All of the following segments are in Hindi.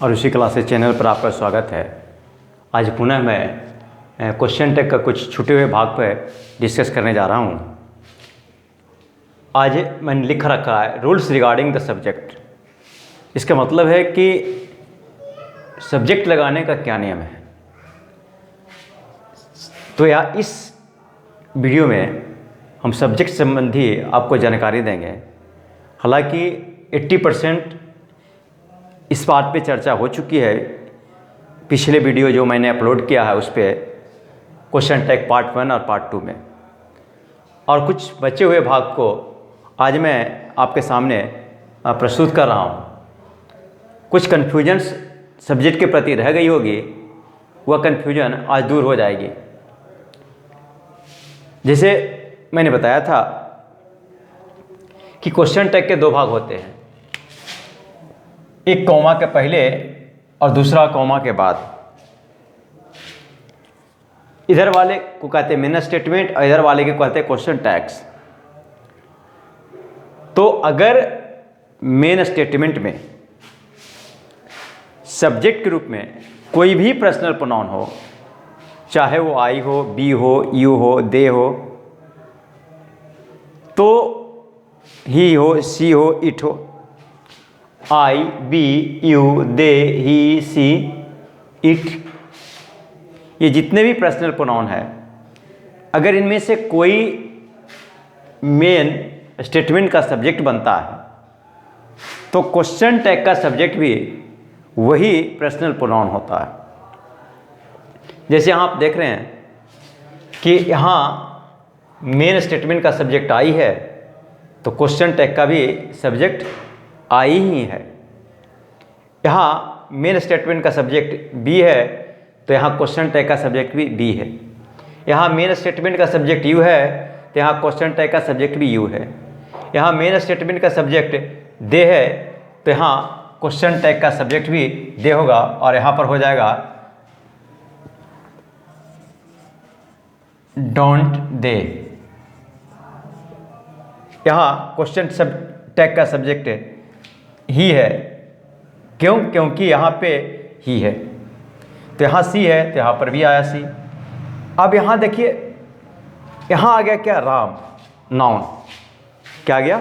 और ऋषि क्लासेस चैनल पर आपका स्वागत है। आज पुनः मैं क्वेश्चन टैग का कुछ छूटे हुए भाग पर डिस्कस करने जा रहा हूँ। आज मैंने लिख रखा है रूल्स रिगार्डिंग द सब्जेक्ट। इसका मतलब है कि सब्जेक्ट लगाने का क्या नियम है। तो यार इस वीडियो में हम सब्जेक्ट संबंधी आपको जानकारी देंगे। हालांकि 80% इस बात पे चर्चा हो चुकी है। पिछले वीडियो जो मैंने अपलोड किया है उस पर क्वेश्चन टैग पार्ट 1 और पार्ट 2 में, और कुछ बचे हुए भाग को आज मैं आपके सामने प्रस्तुत कर रहा हूँ। कुछ कन्फ्यूजन्स सब्जेक्ट के प्रति रह गई होगी, वह कन्फ्यूजन आज दूर हो जाएगी। जैसे मैंने बताया था कि क्वेश्चन टैग के दो भाग होते हैं, एक कॉमा के पहले और दूसरा कॉमा के बाद। इधर वाले को कहते हैं मेन स्टेटमेंट और इधर वाले को कहते हैं क्वेश्चन टैग्स। तो अगर मेन स्टेटमेंट में सब्जेक्ट के रूप में कोई भी पर्सनल प्रोनाउन हो, चाहे वो आई हो, बी हो, यू हो, दे हो, तो ही हो, सी हो, इट हो, I, we, you, they, he, she, it, ये जितने भी पर्सनल प्रोनाउन है, अगर इनमें से कोई मेन स्टेटमेंट का सब्जेक्ट बनता है तो क्वेश्चन टैग का सब्जेक्ट भी वही पर्सनल प्रोनाउन होता है। जैसे यहाँ आप देख रहे हैं कि यहाँ मेन स्टेटमेंट का सब्जेक्ट आई है तो क्वेश्चन टैग का भी सब्जेक्ट आई ही है। यहाँ मेन स्टेटमेंट का सब्जेक्ट बी है तो यहाँ क्वेश्चन टैग का सब्जेक्ट भी बी है। यहाँ मेन स्टेटमेंट का सब्जेक्ट यू है तो यहाँ क्वेश्चन टैग का सब्जेक्ट भी यू है। यहाँ मेन स्टेटमेंट का सब्जेक्ट दे है तो यहाँ क्वेश्चन टैग का सब्जेक्ट भी दे होगा, और यहाँ पर हो जाएगा डोंट दे। यहाँ क्वेश्चन टैग का सब्जेक्ट ही है, क्यों? क्योंकि यहाँ पे ही है। तो यहाँ सी है तो यहाँ पर भी आया सी। अब यहाँ देखिए, यहाँ आ गया क्या? राम, नाउन। क्या आ गया?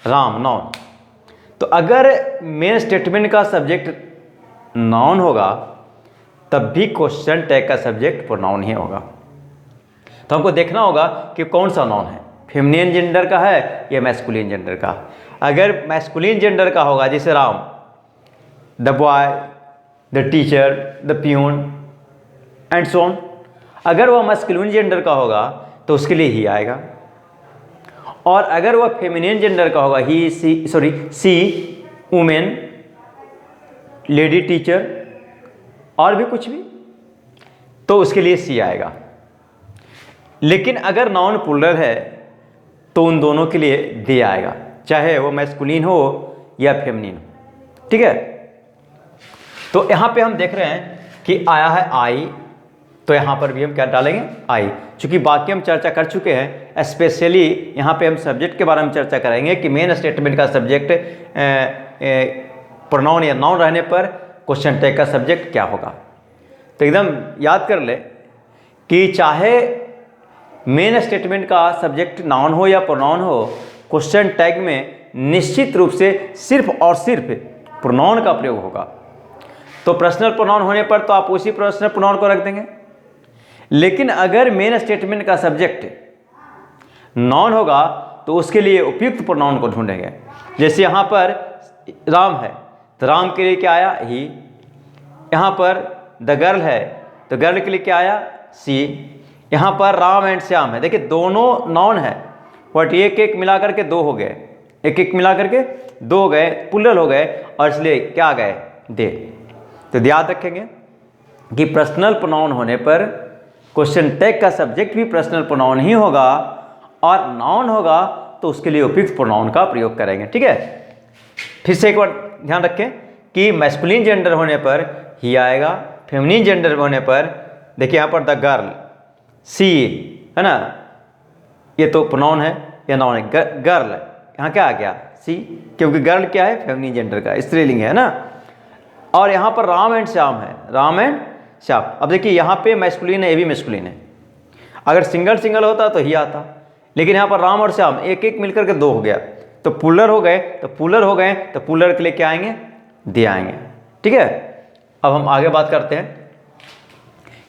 राम, नाउन। तो अगर मेन स्टेटमेंट का सब्जेक्ट नाउन होगा तब भी क्वेश्चन टैग का सब्जेक्ट प्रोनाउन ही होगा। तो हमको देखना होगा कि कौन सा नाउन है, फेमिनिन जेंडर का है या मैस्कुलिन जेंडर का। अगर मैस्कुलिन जेंडर का होगा, जैसे Ram, the boy, the teacher, the peon and so on. अगर वह मैस्कुलिन जेंडर का होगा तो उसके लिए ही आएगा, और अगर वह फेमिनिन जेंडर का होगा, ही, सी, वुमेन, लेडी टीचर और भी कुछ भी, तो उसके लिए सी आएगा। लेकिन अगर नाउन प्लूरल है तो उन दोनों के लिए दे आएगा, चाहे वो मैस्कुलिन हो या फेमिनिन हो। ठीक है। तो यहाँ पे हम देख रहे हैं कि आया है आई, तो यहाँ पर भी हम क्या डालेंगे? आई। चूँकि बाकी हम चर्चा कर चुके हैं, स्पेशली यहाँ पे हम सब्जेक्ट के बारे में चर्चा करेंगे कि मेन स्टेटमेंट का सब्जेक्ट प्रोनाउन या नाउन रहने पर क्वेश्चन टैग का सब्जेक्ट क्या होगा। तो एकदम याद कर ले कि चाहे मेन स्टेटमेंट का सब्जेक्ट नाउन हो या प्रोनाउन हो, क्वेश्चन टैग में निश्चित रूप से सिर्फ और सिर्फ प्रोनाउन का प्रयोग होगा। तो पर्सनल प्रोनाउन होने पर तो आप उसी पर्सनल प्रोनाउन को रख देंगे, लेकिन अगर मेन स्टेटमेंट का सब्जेक्ट नाउन होगा तो उसके लिए उपयुक्त प्रोनाउन को ढूंढेंगे। जैसे यहाँ पर राम है तो राम के लिए क्या आया? ही। यहाँ पर द गर्ल है तो गर्ल के लिए क्या आया? सी। यहाँ पर राम एंड श्याम है, देखिए दोनों नाउन है, बट एक एक मिला करके दो हो गए, एक एक मिला करके दो हो गए, प्लूरल हो गए, और इसलिए क्या आ गए? दे। तो याद रखेंगे कि पर्सनल प्रोनाउन होने पर क्वेश्चन टैग का सब्जेक्ट भी पर्सनल प्रोनाउन ही होगा, और नाउन होगा तो उसके लिए उपयुक्त प्रोनाउन का प्रयोग करेंगे। ठीक है। फिर से एक बार ध्यान रखें कि मैस्कुलिन जेंडर होने पर ही आएगा, फेमिनिन जेंडर होने पर देखिए यहाँ पर द गर्ल, सी है ना, ये तो प्रोनाउन है या नाउन है। गर्ल, यहाँ क्या आ गया? सी, क्योंकि गर्ल क्या है? फेमिनिन जेंडर का, स्त्रीलिंग है ना। और यहाँ पर राम एंड श्याम है, राम एंड श्याम। अब देखिए यहाँ पे मैस्कुलिन है, ये भी मैस्कुलिन है। अगर सिंगल सिंगल होता तो ही आता, लेकिन यहाँ पर राम और श्याम एक एक मिलकर के दो हो गया, तो पुलर हो गए, तो पुलर हो गए, तो पुलर के लिए क्या आएंगे, दे आएंगे। ठीक है, अब हम आगे बात करते हैं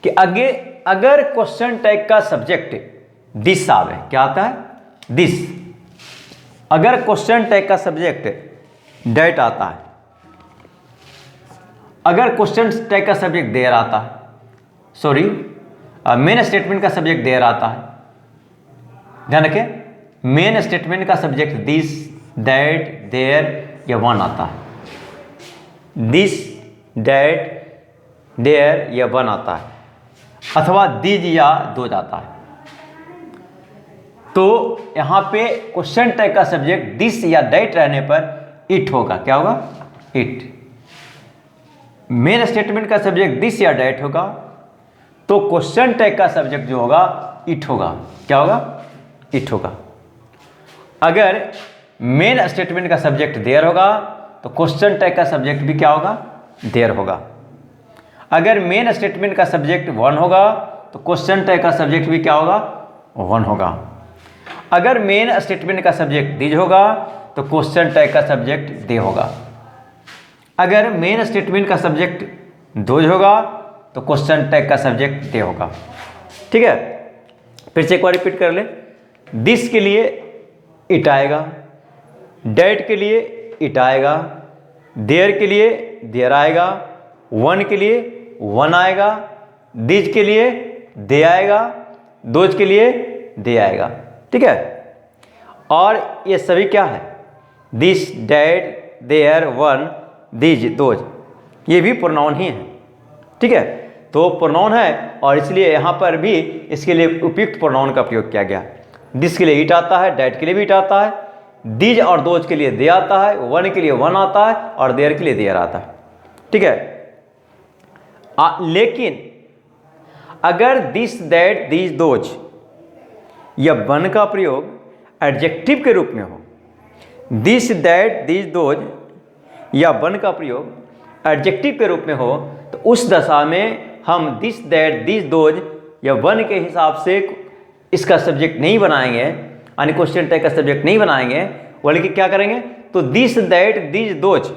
कि आगे अगर क्वेश्चन टैग का सब्जेक्ट दिस आवे, क्या आता है, दिस। अगर क्वेश्चन टैग का सब्जेक्ट डेट आता है, अगर क्वेश्चन टैग का सब्जेक्ट देयर आता है, सॉरी मेन स्टेटमेंट का सब्जेक्ट देयर आता है, ध्यान रखें, मेन स्टेटमेंट का सब्जेक्ट दिस, दैट, देयर या वन आता है। दिस, दैट, देयर या वन आता है, अथवा दिज या दोज आता है। तो यहां पे क्वेश्चन टैग का सब्जेक्ट दिस या दैट रहने पर इट होगा, क्या होगा, इट। मेन स्टेटमेंट का सब्जेक्ट दिस या दैट होगा, तो क्वेश्चन टैग का सब्जेक्ट जो होगा इट होगा, क्या होगा, इट होगा। अगर मेन स्टेटमेंट का सब्जेक्ट देयर होगा, तो क्वेश्चन टैग का सब्जेक्ट भी क्या होगा, देयर होगा। अगर मेन स्टेटमेंट का सब्जेक्ट वन होगा, तो क्वेश्चन टैग का सब्जेक्ट भी क्या होगा, वन होगा। अगर मेन स्टेटमेंट का सब्जेक्ट दिज होगा, तो क्वेश्चन टैग का सब्जेक्ट दे होगा। अगर मेन स्टेटमेंट का सब्जेक्ट दोज होगा, तो क्वेश्चन टैग का सब्जेक्ट दे होगा। ठीक है, फिर से एक बार रिपीट कर ले। दिस के लिए इट आएगा, डेट के लिए इट आएगा, देयर के लिए देयर आएगा, वन के लिए वन आएगा, दिज के लिए दे आएगा, दोज के लिए दे आएगा। ठीक है, और ये सभी क्या है, this, that, there, one, these, those, ये भी प्रोनाउन ही है। ठीक है, तो प्रोनाउन है और इसलिए यहाँ पर भी इसके लिए उपयुक्त प्रोनाउन का प्रयोग किया गया। दिस के लिए इट आता है, डेट के लिए भी इट आता है, दिज और दोज के लिए दे आता है, वन के लिए वन आता है और देयर के लिए देयर आता है। ठीक है, लेकिन अगर दिस, दैट, दिज, दोज या वन का प्रयोग एडजेक्टिव के रूप में हो, दिस, दैट, दिज, दोज या वन का प्रयोग एडजेक्टिव के रूप में हो, तो उस दशा में हम दिस, दैट, दिस, दोज या वन के हिसाब से इसका सब्जेक्ट नहीं बनाएंगे, यानी क्वेश्चन टैग का सब्जेक्ट नहीं बनाएंगे, बल्कि क्या करेंगे, तो दिस, दैट, दिस, दोज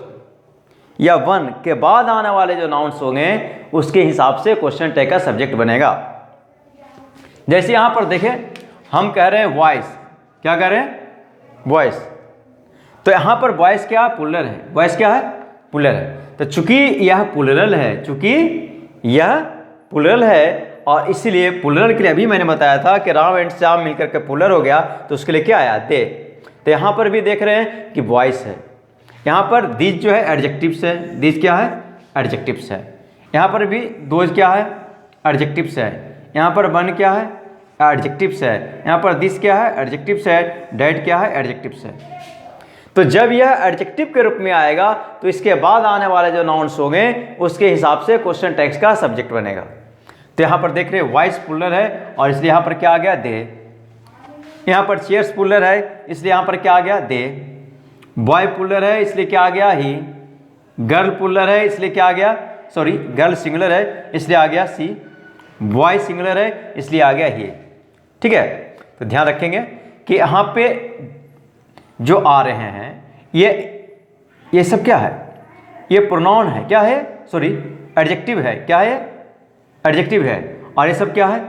या वन के बाद आने वाले जो नाउन्स होंगे उसके हिसाब से क्वेश्चन टैग का सब्जेक्ट बनेगा। जैसे यहां पर देखें, हम कह रहे हैं वॉइस, क्या कह रहे हैं, वॉइस। तो यहां पर वॉइस क्या, पुलर है, वॉइस क्या है, पुलर है। तो चूंकि यह पुलरल है, चूंकि यह पुलरल है, और इसीलिए पुलरल के लिए अभी मैंने बताया था कि राम एंड श्याम मिलकर के पुलर हो गया, तो उसके लिए क्या आया, दे। तो यहाँ पर भी देख रहे हैं कि वॉइस है। यहाँ पर दिस जो है एडजेक्टिव्स है, दिस क्या है, एडजेक्टिव्स है। यहाँ पर भी दोज क्या है, एडजेक्टिव्स है। यहाँ पर वन क्या है, एडजेक्टिव्स है। यहाँ पर दिस क्या है, एडजेक्टिव्स है। डेट क्या है, एडजेक्टिव्स है। तो जब यह एडजेक्टिव के रूप में आएगा, तो इसके बाद आने वाले जो नाउन्स होंगे उसके हिसाब से क्वेश्चन टैग का सब्जेक्ट बनेगा। तो यहाँ पर देख रहे हैं वॉइस पुलर है और इसलिए यहाँ पर क्या आ गया, दे। यहाँ पर चेयर्स पुलर है, इसलिए यहाँ पर क्या आ गया, दे। बॉय पुलर है, इसलिए क्या आ गया, ही। गर्ल पुलर है, इसलिए क्या आ गया, सॉरी गर्ल सिंगुलर है, इसलिए आ गया सी। बॉय सिंगुलर है, इसलिए आ गया ही। ठीक है, तो ध्यान रखेंगे कि यहाँ पे जो आ रहे हैं ये सब क्या है, ये प्रोनाउन है, क्या है, सॉरी एडजेक्टिव है, क्या है, एडजेक्टिव है। और ये सब क्या है,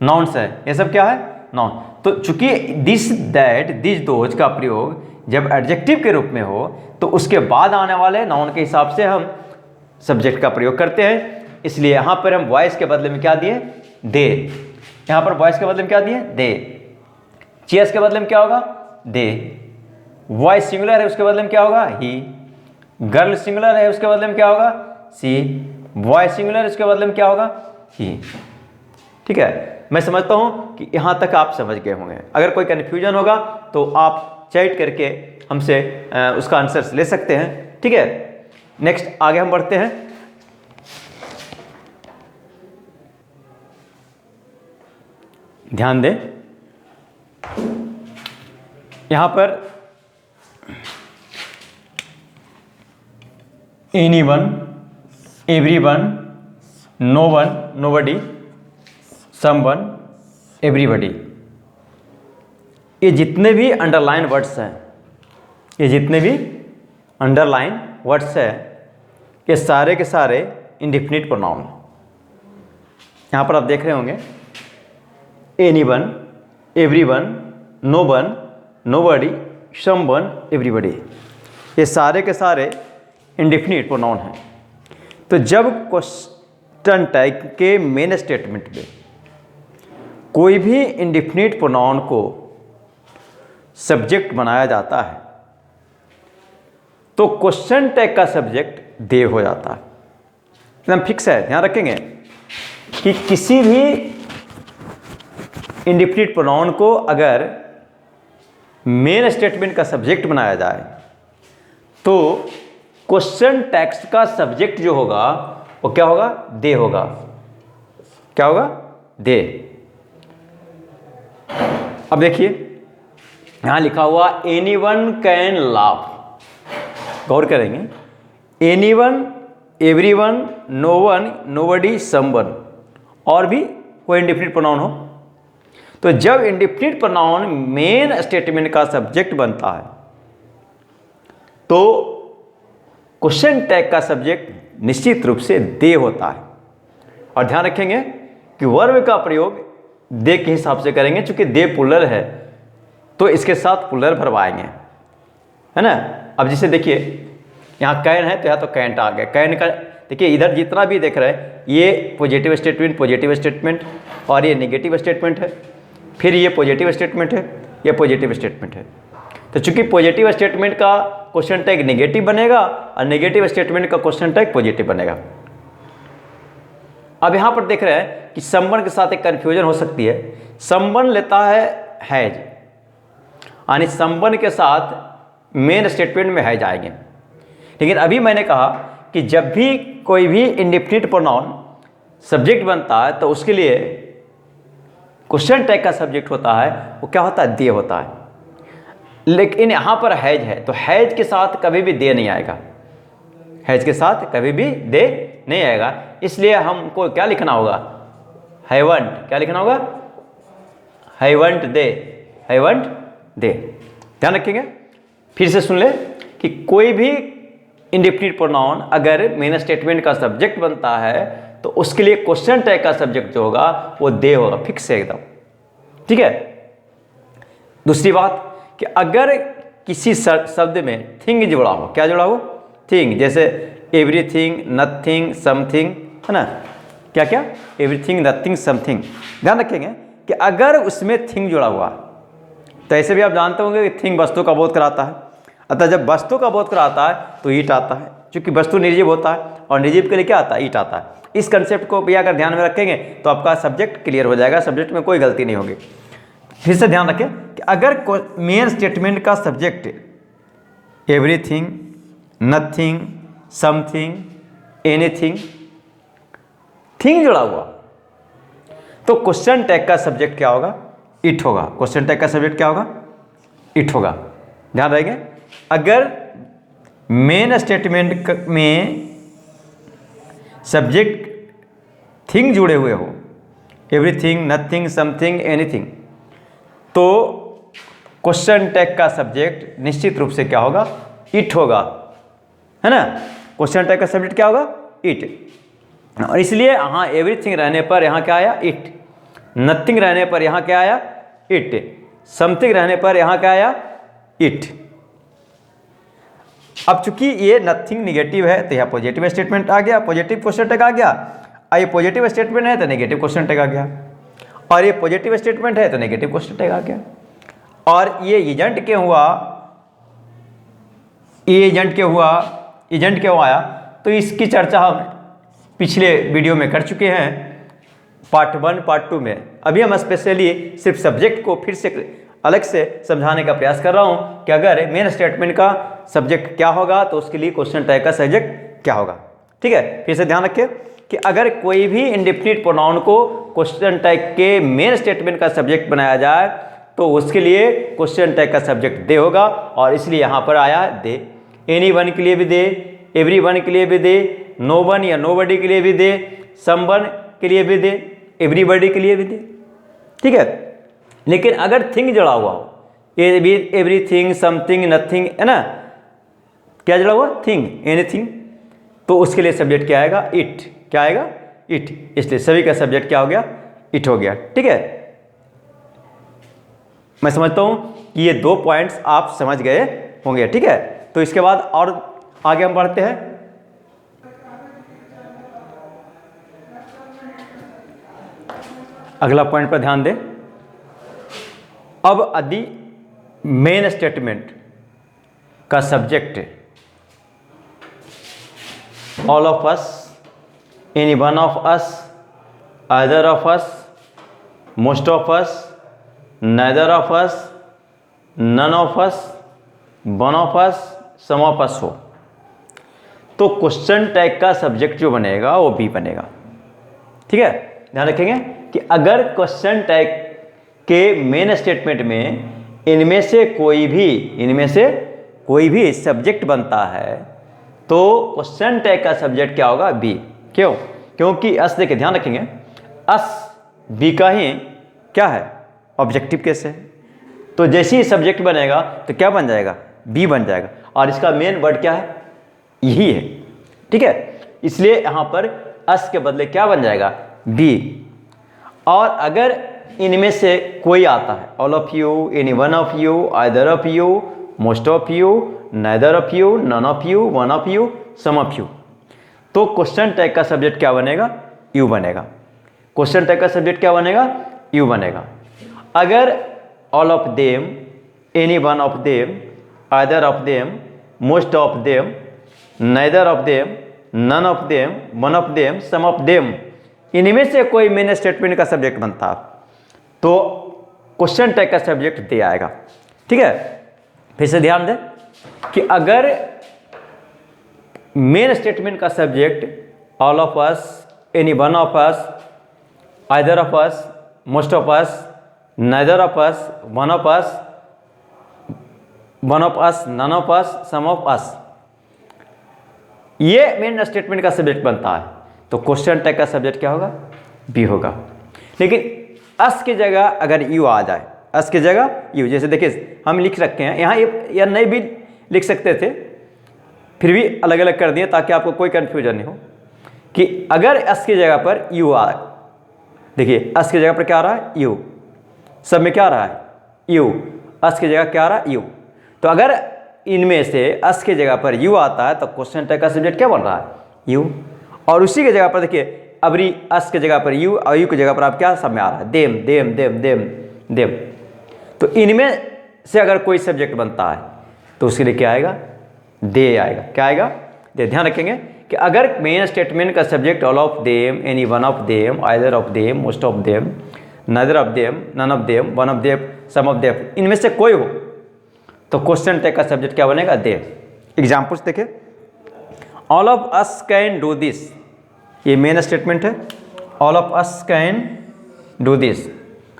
नाउन्स है, ये सब क्या है, नाउन। तो चूंकि दिस, दैट, दिस, दोज का प्रयोग जब एडजेक्टिव के रूप में हो, तो उसके बाद आने वाले नाउन के हिसाब से हम सब्जेक्ट का प्रयोग करते हैं। इसलिए यहाँ पर हम वॉइस के बदले में क्या दिए, दे। यहाँ पर वॉइस के बदले में क्या दिए, दे। चेयर्स के बदले में क्या होगा, दे। वॉइस सिंगुलर है, उसके बदले में क्या होगा, ही। गर्ल सिंगुलर है, उसके बदले में क्या होगा, सी। बॉय सिंगुलर, उसके बदले में क्या होगा, ही। ठीक है, मैं समझता हूँ कि यहाँ तक आप समझ गए होंगे। अगर कोई कन्फ्यूजन होगा तो आप चैट करके हमसे उसका आंसर्स ले सकते हैं। ठीक है, नेक्स्ट आगे हम बढ़ते हैं। ध्यान दें, यहाँ पर anyone everyone, no one, nobody, someone, everybody. ये जितने भी अंडरलाइन वर्ड्स हैं, ये जितने भी अंडरलाइन वर्ड्स हैं, ये सारे के सारे इंडिफिनिट प्रोनाउन। यहाँ पर आप देख रहे होंगे anyone, everyone, no one, nobody, someone, everybody, ये सारे के सारे इंडिफिनिट प्रोनाउन हैं। तो जब क्वेश्चन टैग के मेन स्टेटमेंट में कोई भी इंडिफिनिट प्रोनाउन को सब्जेक्ट बनाया जाता है तो क्वेश्चन टैग का सब्जेक्ट दे हो जाता है। एकदम फिक्स है, ध्यान रखेंगे कि किसी भी इंडिफिनिट प्रोनाउन को अगर मेन स्टेटमेंट का सब्जेक्ट बनाया जाए तो क्वेश्चन टेक्स्ट का सब्जेक्ट जो होगा वो क्या होगा? दे होगा। क्या होगा? दे। अब देखिए यहां लिखा हुआ एनीवन कैन लाफ, गौर करेंगे, anyone, everyone, no one, nobody, someone, और भी कोई इंडिफिनिट प्रोनाउन हो। तो जब इंडिफिनिट प्रोनाउन मेन स्टेटमेंट का सब्जेक्ट बनता है तो क्वेश्चन टैग का सब्जेक्ट निश्चित रूप से दे होता है। और ध्यान रखेंगे कि वर्ब का प्रयोग दे के हिसाब से करेंगे, चूंकि दे पुलर है तो इसके साथ पुलर भरवाएंगे, है ना। अब जैसे देखिए यहाँ कैन है तो यहाँ तो कैंट आ गया। कैन का देखिए इधर जितना भी देख रहे हैं ये पॉजिटिव स्टेटमेंट और ये नेगेटिव स्टेटमेंट है, फिर ये पॉजिटिव स्टेटमेंट है, ये पॉजिटिव स्टेटमेंट है। तो चूंकि पॉजिटिव स्टेटमेंट का क्वेश्चन टैग नेगेटिव बनेगा और नेगेटिव स्टेटमेंट का क्वेश्चन टैग पॉजिटिव बनेगा। अब यहां पर देख रहे हैं कि समवन के साथ एक कंफ्यूजन हो सकती है। समवन लेता है हैज, यानी समवन के साथ मेन स्टेटमेंट में हैज आएंगे। लेकिन अभी मैंने कहा कि जब भी कोई भी इंडिफिनिट प्रोनाउन सब्जेक्ट बनता है तो उसके लिए क्वेश्चन टैग का सब्जेक्ट होता है वो क्या होता है? दे होता है। लेकिन यहाँ पर हैज है तो हैज के साथ कभी भी दे नहीं आएगा, हैज के साथ कभी भी दे नहीं आएगा। इसलिए हमको क्या लिखना होगा? हैवंट। क्या लिखना होगा? हैवंट दे, हैवंट दे। ध्यान रखेंगे, फिर से सुन ले कि कोई भी इंडिफिनिट प्रोनाउन अगर मेन स्टेटमेंट का सब्जेक्ट बनता है तो उसके लिए क्वेश्चन टैग का सब्जेक्ट जो होगा वो दे होगा, फिक्स है एकदम, ठीक है। दूसरी बात कि अगर किसी शब्द में थिंग जुड़ा हो, क्या जुड़ा हो? थिंग, जैसे एवरीथिंग, नथिंग, समथिंग, है ना। क्या क्या? Everything, nothing, something. ध्यान रखेंगे कि अगर उसमें थिंग जुड़ा हुआ तो ऐसे भी आप जानते होंगे कि थिंग वस्तु का बोध कराता है। अतः जब वस्तु का बोध कराता है तो ईट आता है, क्योंकि वस्तु निर्जीव होता है और निर्जीव के लिए क्या आता है? ईट आता है। इस कंसेप्ट को भी अगर ध्यान में रखेंगे तो आपका सब्जेक्ट क्लियर हो जाएगा, सब्जेक्ट में कोई गलती नहीं होगी। फिर से ध्यान रखें कि अगर मेन स्टेटमेंट का subject everything, nothing, something, anything, thing जुड़ा हुआ तो क्वेश्चन टैग का सब्जेक्ट क्या होगा? इट होगा। क्वेश्चन टैग का सब्जेक्ट क्या होगा? इट होगा। ध्यान रखेंगे, अगर मेन स्टेटमेंट में सब्जेक्ट थिंग जुड़े हुए हो, एवरीथिंग, नथिंग, समथिंग, एनीथिंग, तो क्वेश्चन टैग का सब्जेक्ट निश्चित रूप से क्या होगा? इट होगा, है ना। क्वेश्चन टैग का सब्जेक्ट क्या होगा? इट। और इसलिए यहाँ एवरीथिंग रहने पर यहाँ क्या आया? इट। नथिंग रहने पर यहाँ क्या आया? इट। समथिंग रहने पर यहाँ क्या आया? इट। अब चूंकि ये नथिंग निगेटिव है तो यहाँ पॉजिटिव स्टेटमेंट आ गया, पॉजिटिव क्वेश्चन टैग आ गया। और ये पॉजिटिव स्टेटमेंट है तो नेगेटिव क्वेश्चन टैग आ गया, और ये पॉजिटिव स्टेटमेंट है तो नेगेटिव क्वेश्चन टैग आ गया। और ये एजेंट क्यों हुआ? ये एजेंट क्यों आया? तो इसकी चर्चा हम पिछले वीडियो में कर चुके हैं, पार्ट 1, पार्ट 2 में। अभी हम स्पेशली सिर्फ सब्जेक्ट को फिर से अलग से समझाने का प्रयास कर रहा हूं कि अगर मेन स्टेटमेंट का सब्जेक्ट क्या होगा तो उसके लिए क्वेश्चन टैग का सब्जेक्ट क्या होगा, ठीक है। फिर से ध्यान रखें कि अगर कोई भी इंडिफिनिट प्रोनाउन को क्वेश्चन टैग के मेन स्टेटमेंट का सब्जेक्ट बनाया जाए तो उसके लिए क्वेश्चन टैग का सब्जेक्ट दे होगा, और इसलिए यहाँ पर आया दे। एनीवन के लिए भी दे, एवरीवन के लिए भी दे, नो वन या नोबडी के लिए भी दे, समवन के लिए भी दे, एवरीबडी के लिए भी दे, ठीक है। लेकिन अगर थिंग जुड़ा हुआ हो, एवरीथिंग, समथिंग, नथिंग, है ना, क्या जुड़ा हुआ, थिंग, एनीथिंग, तो उसके लिए सब्जेक्ट क्या आएगा, इट। क्या आएगा, इट। इसलिए सभी का सब्जेक्ट क्या हो गया, इट हो गया, ठीक है। मैं समझता हूं कि ये 2 पॉइंट्स आप समझ गए होंगे, ठीक है। तो इसके बाद और आगे हम बढ़ते हैं। अगला पॉइंट पर ध्यान दें। अब यदि मेन स्टेटमेंट का subject all of us, any one of us, either of us, most of us, neither of us, none of us, one of us, some of us हो, तो क्वेश्चन टैग का सब्जेक्ट जो बनेगा वो बी बनेगा, ठीक है। ध्यान रखेंगे कि अगर क्वेश्चन टैग के मेन स्टेटमेंट में इनमें से कोई भी सब्जेक्ट बनता है तो क्वेश्चन टैग का सब्जेक्ट क्या होगा, बी। क्यों? क्योंकि अस, देखिए ध्यान रखेंगे, अस बी का ही क्या है, ऑब्जेक्टिव केस है। तो जैसे ही सब्जेक्ट बनेगा तो क्या बन जाएगा, बी बन जाएगा। और इसका मेन वर्ड क्या है, यही है, ठीक है। इसलिए यहां पर अस के बदले क्या बन जाएगा, बी। और अगर इनमें से कोई आता है, all of you, any one of you, either of you, most of you, neither of you, none of you, one of you, some of you, तो क्वेश्चन टैग का सब्जेक्ट क्या बनेगा, यू बनेगा। क्वेश्चन टैग का सब्जेक्ट क्या बनेगा, यू बनेगा। अगर all of them, any one of them, either of them, most of them, neither of them, none of them, one of them, some of them, इनमें से कोई मेन स्टेटमेंट का सब्जेक्ट बनता तो क्वेश्चन टैग का सब्जेक्ट दे आएगा, ठीक है। फिर से ध्यान दें कि अगर मेन स्टेटमेंट का subject all of us, any one of us, either of us, most of us, neither of us, one of us, none of us, some of us, ये मेन स्टेटमेंट का सब्जेक्ट बनता है तो क्वेश्चन टैग का सब्जेक्ट क्या होगा, बी होगा। लेकिन अस की जगह अगर यू आ जाए, अस की जगह यू, जैसे देखिए हम लिख रखे हैं यहाँ, या नहीं भी लिख सकते थे, फिर भी अलग अलग कर दिए ताकि आपको कोई कंफ्यूजन नहीं हो कि अगर अस की जगह पर यू आ, देखिए अस की जगह पर क्या आ रहा है, यू, सब में क्या आ रहा है, यू, अस की जगह क्या आ रहा है, यू। तो अगर इनमें से अस की जगह पर यू आता है तो क्वेश्चन टैग का सब्जेक्ट क्या बन रहा है, यू। और उसी की जगह पर देखिए अबरी अस की जगह पर यू, और यू की जगह पर आप क्या सब में आ रहा है, them, them, them, them, them. तो इनमें से अगर कोई सब्जेक्ट बनता है तो उसके लिए क्या आएगा, दे आएगा। क्या आएगा, दे। ध्यान रखेंगे कि अगर मेन स्टेटमेंट का subject all of them, any one of them, either of them, most of them, neither of them, none of them, one of them, some of them, इनमें से कोई हो तो क्वेश्चन टैग का सब्जेक्ट क्या बनेगा, दे। एग्जाम्पल्स देखें, all of us can do this, ये मेन स्टेटमेंट है, all of us can do this.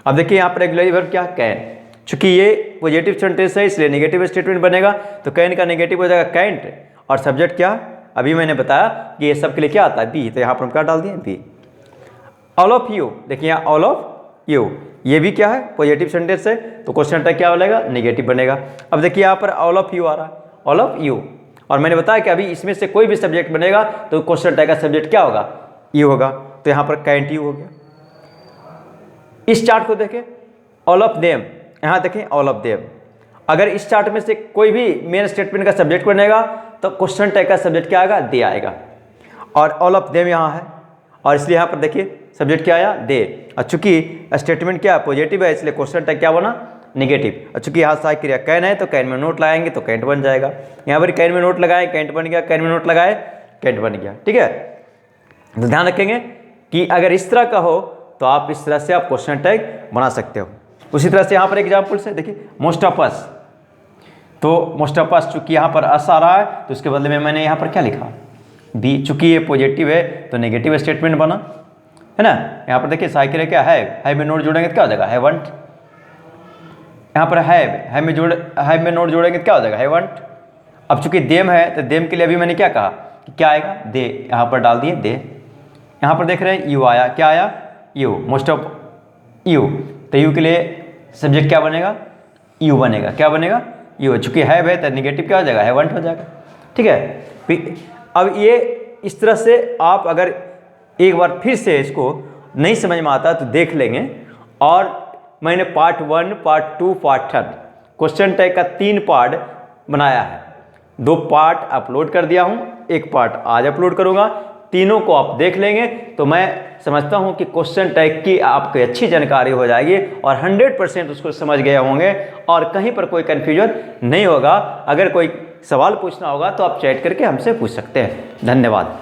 अब देखिए यहाँ पर रेगुलर वर्ब क्या, कैन। चूंकि ये पॉजिटिव सेंटेंस है इसलिए नेगेटिव स्टेटमेंट बनेगा, तो कैन का नेगेटिव हो जाएगा कैंट, और सब्जेक्ट क्या, अभी मैंने बताया कि ये सब के लिए क्या आता है, बी, तो यहाँ पर हम क्या डाल दिए, बी। ऑल ऑफ यू, देखिए यहाँ ऑल ऑफ यू, ये भी क्या है, पॉजिटिव सेंटेंस है, तो क्वेश्चन टैग क्या बनेगा, नेगेटिव बनेगा। अब देखिए यहाँ पर ऑल ऑफ यू आ रहा है, ऑल ऑफ यू, और मैंने बताया कि अभी इसमें से कोई भी सब्जेक्ट बनेगा तो क्वेश्चन टैग का सब्जेक्ट क्या होगा, यू होगा, तो यहाँ पर कैंट यू हो गया। इस चार्ट को देखें, ऑल ऑफ देम, यहाँ देखें ऑल ऑफ देम, अगर इस चार्ट में से कोई भी मेन स्टेटमेंट का सब्जेक्ट बनेगा तो क्वेश्चन टैग का सब्जेक्ट क्या आएगा, दे आएगा। और ऑल ऑफ देम यहाँ है, और इसलिए यहाँ पर देखिए सब्जेक्ट क्या आया, दे। और चूंकि स्टेटमेंट क्या पॉजिटिव है इसलिए क्वेश्चन टैग क्या बना, नेगेटिव। और चूंकि यहाँ सहायक क्रिया कैन है तो कैन में नोट लगाएंगे तो कैंट बन जाएगा। यहाँ पर कैन में नोट लगाए कैंट बन गया, कैन में नोट लगाए कैंट बन गया, ठीक है। तो ध्यान रखेंगे कि अगर इस तरह का हो तो आप इस तरह से आप क्वेश्चन टैग बना सकते हो। उसी तरह से यहाँ पर एग्जाम्पल से देखिए, मोस्ट ऑफ अस, तो मोस्ट ऑफ अस चूंकि यहाँ पर अस आ रहा है तो उसके बदले में मैंने यहाँ पर क्या लिखा, बी। चूंकि ये पॉजिटिव है तो नेगेटिव स्टेटमेंट बना, है ना। यहाँ पर देखिए सहायक क्रिया क्या है में नोट जोड़ेंगे तो क्या हो जाएगा, हैवंट। यहाँ पर है में नोट जोड़ेंगे तो क्या हो जाएगा, हैवंट। अब चूंकि देम है तो देम के लिए अभी मैंने क्या कहा, कि क्या आएगा, दे, यहाँ पर डाल दिए दे। यहाँ पर देख रहे हैं यू आया, क्या आया, यू, मोस्ट ऑफ यू, तो यू के लिए सब्जेक्ट क्या बनेगा, यू बनेगा, क्या बनेगा, यू। चूंकि हैव है तो निगेटिव क्या हो जाएगा, हैवंट हो जाएगा, ठीक है। अब ये इस तरह से आप अगर एक बार फिर से इसको नहीं समझ में आता तो देख लेंगे। और मैंने part 1, part 2, part 3 question tag का 3 पार्ट बनाया है, 2 पार्ट अपलोड कर दिया हूँ, 1 पार्ट आज अपलोड करूँगा। तीनों को आप देख लेंगे तो मैं समझता हूँ कि क्वेश्चन टैग की आपको अच्छी जानकारी हो जाएगी और 100% उसको समझ गए होंगे और कहीं पर कोई कन्फ्यूजन नहीं होगा। अगर कोई सवाल पूछना होगा तो आप चैट करके हमसे पूछ सकते हैं। धन्यवाद।